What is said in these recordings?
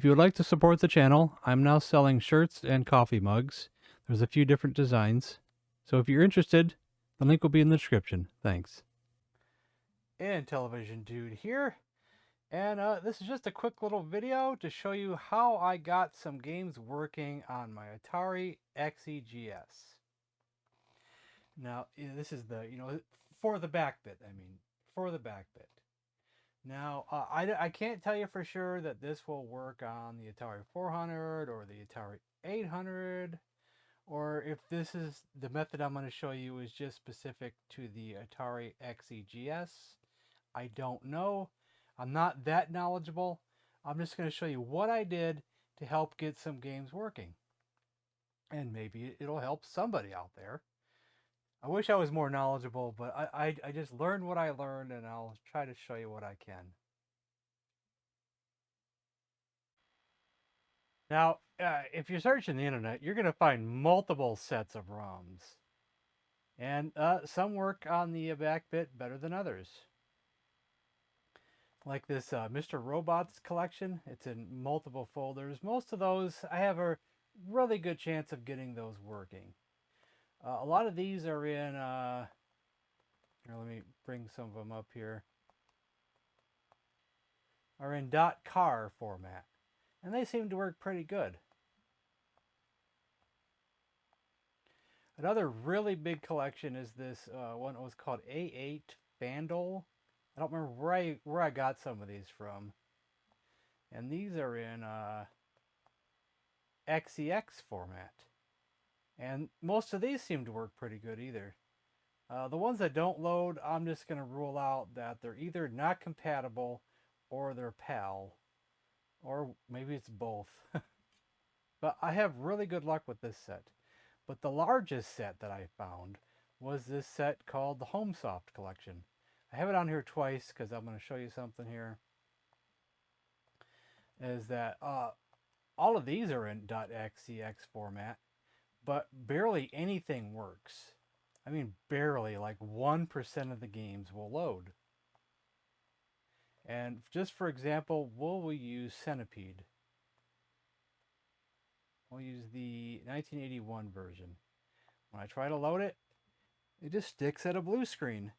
If you would like to support the channel, I'm now selling shirts and coffee mugs. There's a few different designs. So if you're interested, the link will be in the description. Thanks. And Television Dude here. And this is just a quick little video to show you how I got some games working on my Atari Xegs. Now, this is the, for the Backbit, for the Backbit. Now, I can't tell you for sure that this will work on the Atari 400 or the Atari 800, or if this is the method I'm going to show you is just specific to the Atari Xegs. I don't know. I'm not that knowledgeable. I'm just going to show you what I did to help get some games working. And maybe it'll help somebody out there. I wish I was more knowledgeable, but I just learned what I learned, and I'll try to show you what I can. Now, if you're searching the internet, you're going to find multiple sets of ROMs. And some work on the Backbit better than others. Like this Mr. Robots collection. It's in multiple folders. Most of those, I have a really good chance of getting those working. A lot of these are in, here, let me bring some of them up here, are in .car format. And they seem to work pretty good. Another really big collection is this one that was called A8 Vandal. I don't remember where I got some of these from. And these are in XEX format. And most of these seem to work pretty good either. The ones that don't load, I'm just going to rule out that they're either not compatible or they're PAL. Or maybe it's both. But I have really good luck with this set. But the largest set that I found was this set called the HomeSoft collection. I have it on here twice because I'm going to show you something here. Is that all of these are in .xex format, but barely anything works. I mean barely, like 1% of the games will load. And just for example, we'll use Centipede. We'll use the 1981 version. When I try to load it, it just sticks at a blue screen.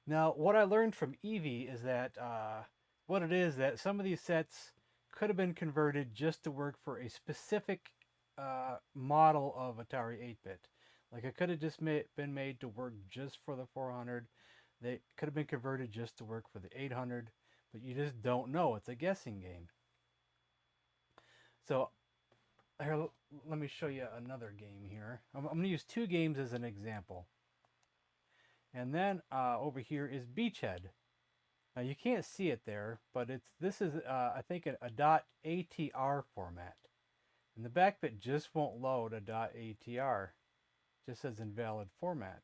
Now, what I learned from Eevee is that what it is that some of these sets could have been converted just to work for a specific model of Atari 8-bit. Like it could have just been made to work just for the 400. They could have been converted just to work for the 800, but you just don't know. It's a guessing game. So here, let me show you another game here. I'm going to use two games as an example. And then over here is Beachhead. Now you can't see it there, but this is I think a .atr format. And the Backbit just won't load a .atr. Just says invalid format.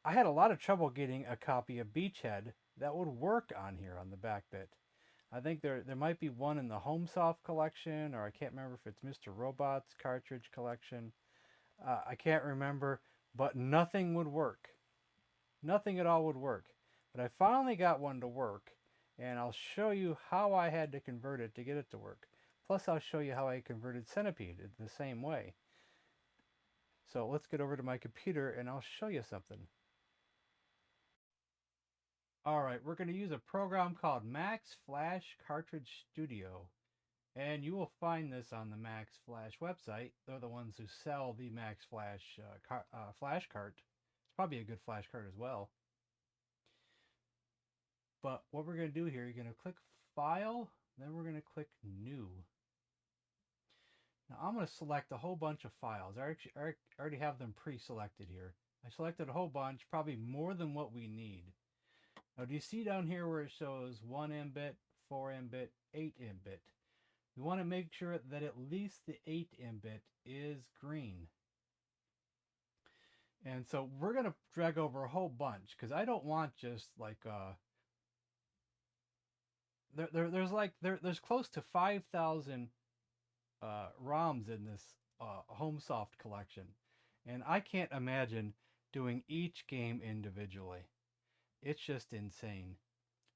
I had a lot of trouble getting a copy of Beachhead that would work on here on the Backbit. I think there might be one in the HomeSoft collection, or I can't remember if it's Mr. Robot's cartridge collection. I can't remember, but nothing would work. Nothing at all would work. But I finally got one to work, and I'll show you how I had to convert it to get it to work. Plus I'll show you how I converted Centipede in the same way. So let's get over to my computer and I'll show you something. Alright, we're going to use a program called Max Flash Cartridge Studio. And you will find this on the Max Flash website. They're the ones who sell the Max Flash flash cart. It's probably a good flash cart as well. But what we're going to do here, you're going to click File, then we're going to click New. Now I'm going to select a whole bunch of files. I already have them pre-selected here. I selected a whole bunch, probably more than what we need. Now do you see down here where it shows 1 MB, 4 MB, 8 MB? We want to make sure that at least the 8 MB is green. And so we're going to drag over a whole bunch because I don't want just like there's close to 5,000 ROMs in this HomeSoft collection, and I can't imagine doing each game individually. It's just insane.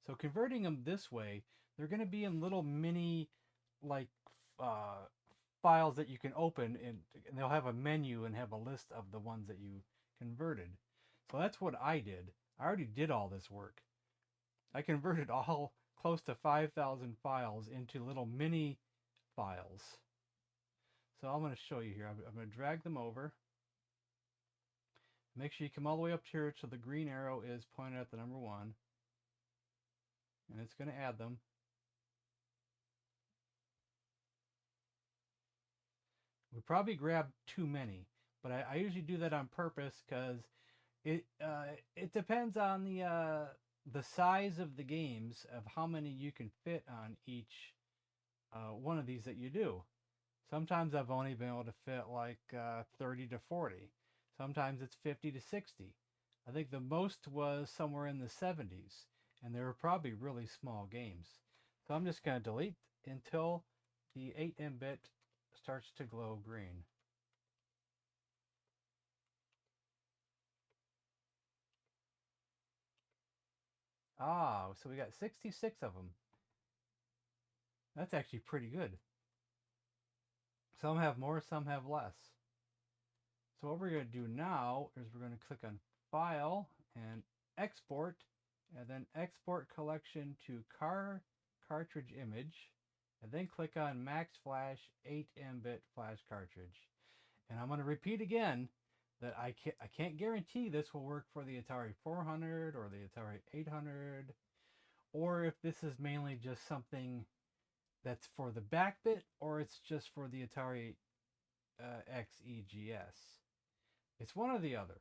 So converting them this way they're going to be in little mini, like, uh, files that you can open, and they'll have a menu and have a list of the ones that you converted. So that's what I did. I already did all this work. I converted all close to 5,000 files into little mini files. So I'm going to show you here. I'm going to drag them over. Make sure you come all the way up here so the green arrow is pointed at the number 1. And it's going to add them. We probably grabbed too many, but I usually do that on purpose because it depends on the size of the games of how many you can fit on each one of these that you do. Sometimes I've only been able to fit like 30 to 40. Sometimes it's 50 to 60. I think the most was somewhere in the 70s, and they were probably really small games. So I'm just going to delete until the 8-bit starts to glow green. Ah, so we got 66 of them. That's actually pretty good. Some have more, some have less. So what we're going to do now is we're going to click on File and Export, and then Export Collection to Cartridge Image, and then click on Max Flash 8-bit Flash Cartridge. And I'm going to repeat again that I can't guarantee this will work for the Atari 400 or the Atari 800, or if this is mainly just something that's for the Backbit, or it's just for the Atari Xegs. It's one or the other.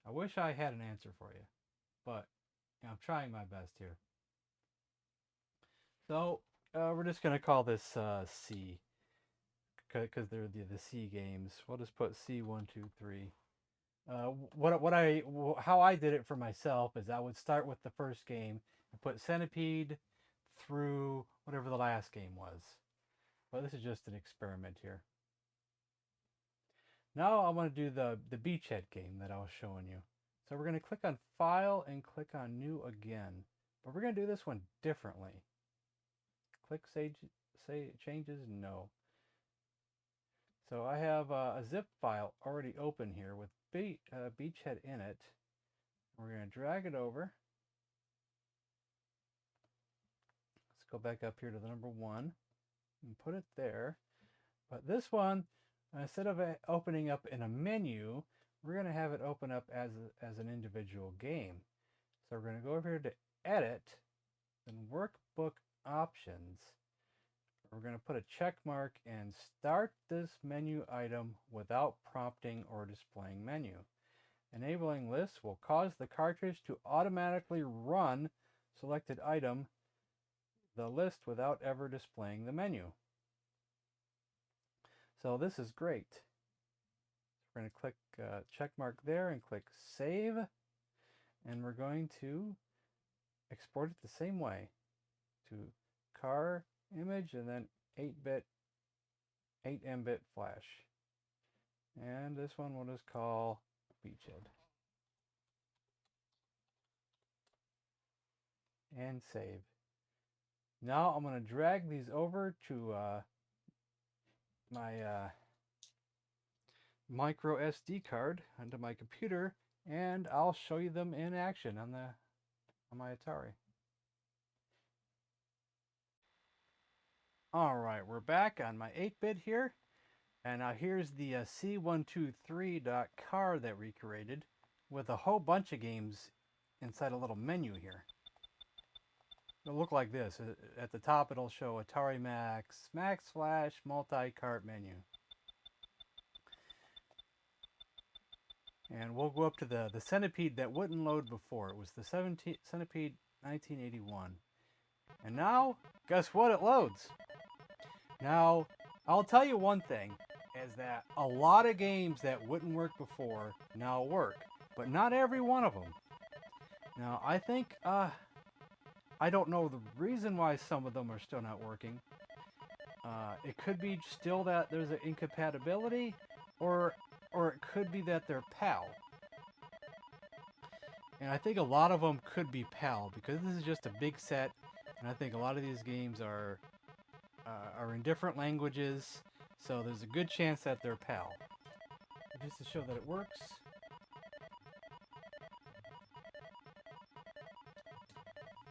I wish I had an answer for you, but I'm trying my best here. So we're just going to call this C, because they're the C games. We'll just put C123. How I did it for myself is I would start with the first game and put Centipede through whatever the last game was. But this is just an experiment here. Now I want to do the beachhead game that I was showing you. So we're going to click on File and click on New again. But we're going to do this one differently. Click Say Changes, No. So I have a zip file already open here with beachhead in it. We're going to drag it over. Let's go back up here to the number 1 and put it there. But this one, instead of opening up in a menu, we're going to have it open up as an individual game. So we're going to go over here to Edit, and Workbook Options. We're going to put a check mark and start this menu item without prompting or displaying menu. Enabling lists will cause the cartridge to automatically run selected item, the list, without ever displaying the menu. So this is great. We're going to click check mark there and click Save. And we're going to export it the same way to car image and then 8-bit 8-bit flash. And this one we'll just call Beachhead. And save. Now I'm going to drag these over to my micro SD card onto my computer, and I'll show you them in action on my Atari. Alright, we're back on my 8-bit here, and now here's the C123.car that we created with a whole bunch of games inside a little menu here. It'll look like this. At the top it'll show Atari Max, Max Flash, Multi-Cart menu. And we'll go up to the Centipede that wouldn't load before. It was the Centipede 1981. And now, guess what? It loads. Now, I'll tell you one thing, is that a lot of games that wouldn't work before now work, but not every one of them. Now, I think, I don't know the reason why some of them are still not working. It could be still that there's an incompatibility, or it could be that they're PAL. And I think a lot of them could be PAL, because this is just a big set And I think a lot of these games are in different languages, so there's a good chance that they're PAL. But just to show that it works.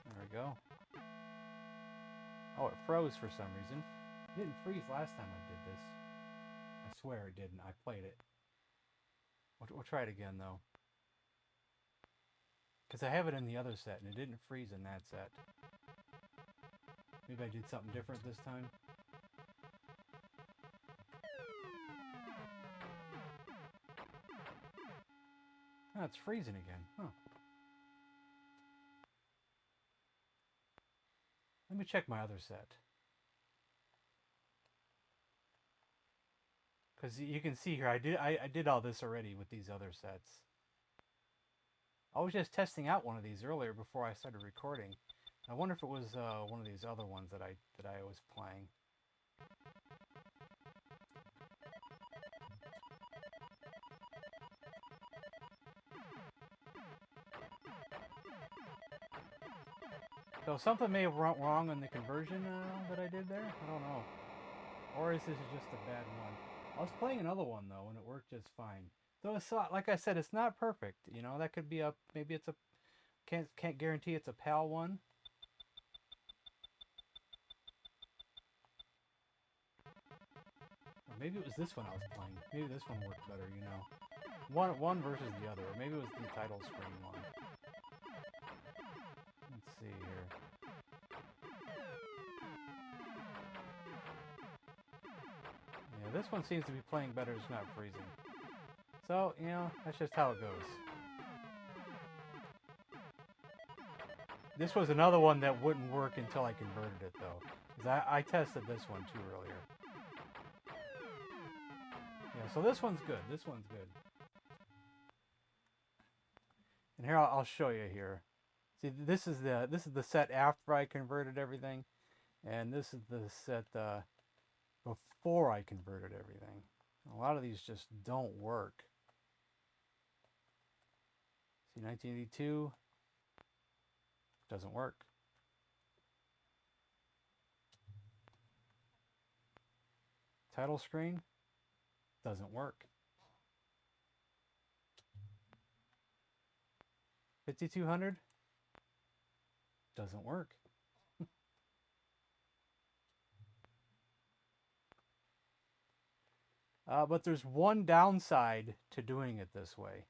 There we go. Oh, it froze for some reason. It didn't freeze last time I did this. I swear it didn't. I played it. We'll try it again, though. Because I have it in the other set, and it didn't freeze in that set. Maybe I did something different this time. Oh, it's freezing again. Huh. Let me check my other set. Because you can see here, I did all this already with these other sets. I was just testing out one of these earlier before I started recording. I wonder if it was one of these other ones that I was playing. So something may have went wrong on the conversion that I did there. I don't know. Or is this just a bad one? I was playing another one though, and it worked just fine. So it's like I said, it's not perfect. You know, that could be a maybe it's a can't guarantee it's a PAL one. Or maybe it was this one I was playing. Maybe this one worked better. You know, one versus the other, or maybe it was the title screen one. Let's see here. Yeah, this one seems to be playing better. It's not freezing. So, you know, that's just how it goes. This was another one that wouldn't work until I converted it, though. Because I tested this one too earlier. Yeah, so this one's good. This one's good. And here I'll show you here. See, this is the set after I converted everything, and this is the set before I converted everything. A lot of these just don't work. See, 1982 doesn't work. Title screen doesn't work. 5200 doesn't work. But there's one downside to doing it this way.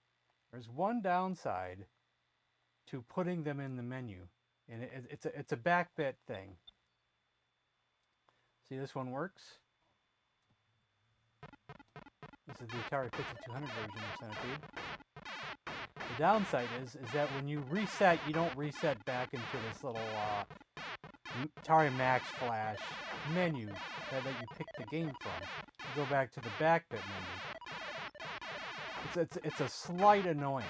There's one downside to putting them in the menu, and it's a Backbit thing. See, this one works. This is the Atari 5200 version of Centipede. The downside is that when you reset, you don't reset back into this little Atari Max Flash menu that you pick the game from. You go back to the Backbit menu. It's a slight annoyance.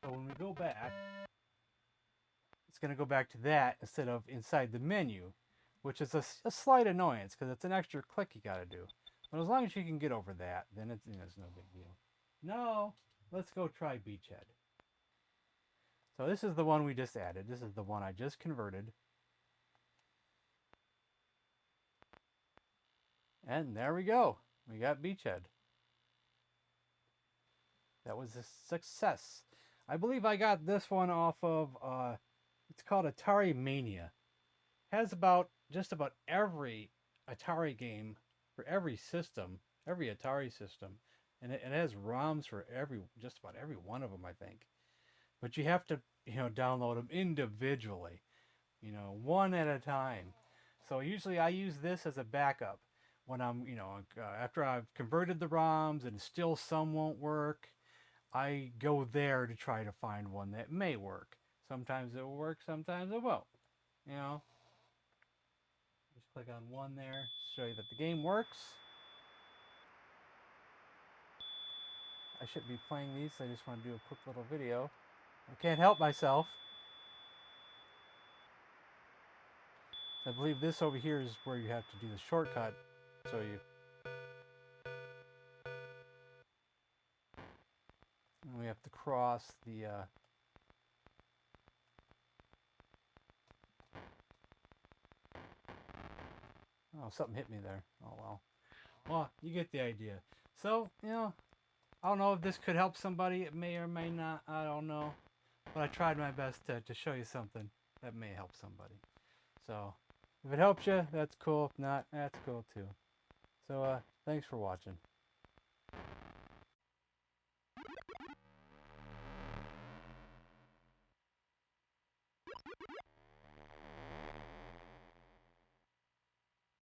So when we go back, it's going to go back to that instead of inside the menu, which is a slight annoyance because it's an extra click you got to do. But as long as you can get over that, then it's no big deal. No, let's go try Beachhead. So this is the one we just added. This is the one I just converted. And there we go. We got Beachhead. That was a success. I believe I got this one off of, it's called Atari Mania. Has just about every Atari game for every system, every Atari system. And it has ROMs for just about every one of them, I think. But you have to, download them individually, one at a time. So usually I use this as a backup when I'm, after I've converted the ROMs and still some won't work, I go there to try to find one that may work. Sometimes it will work, sometimes it won't. Just click on one there, show you that the game works. I shouldn't be playing these, so I just want to do a quick little video. I can't help myself. I believe this over here is where you have to do the shortcut. So we have to cross the Oh, something hit me there. Oh, well. Well, you get the idea. So, you know, I don't know if this could help somebody. It may or may not. I don't know. But I tried my best to show you something that may help somebody. So, if it helps you, that's cool. If not, that's cool too. So, thanks for watching.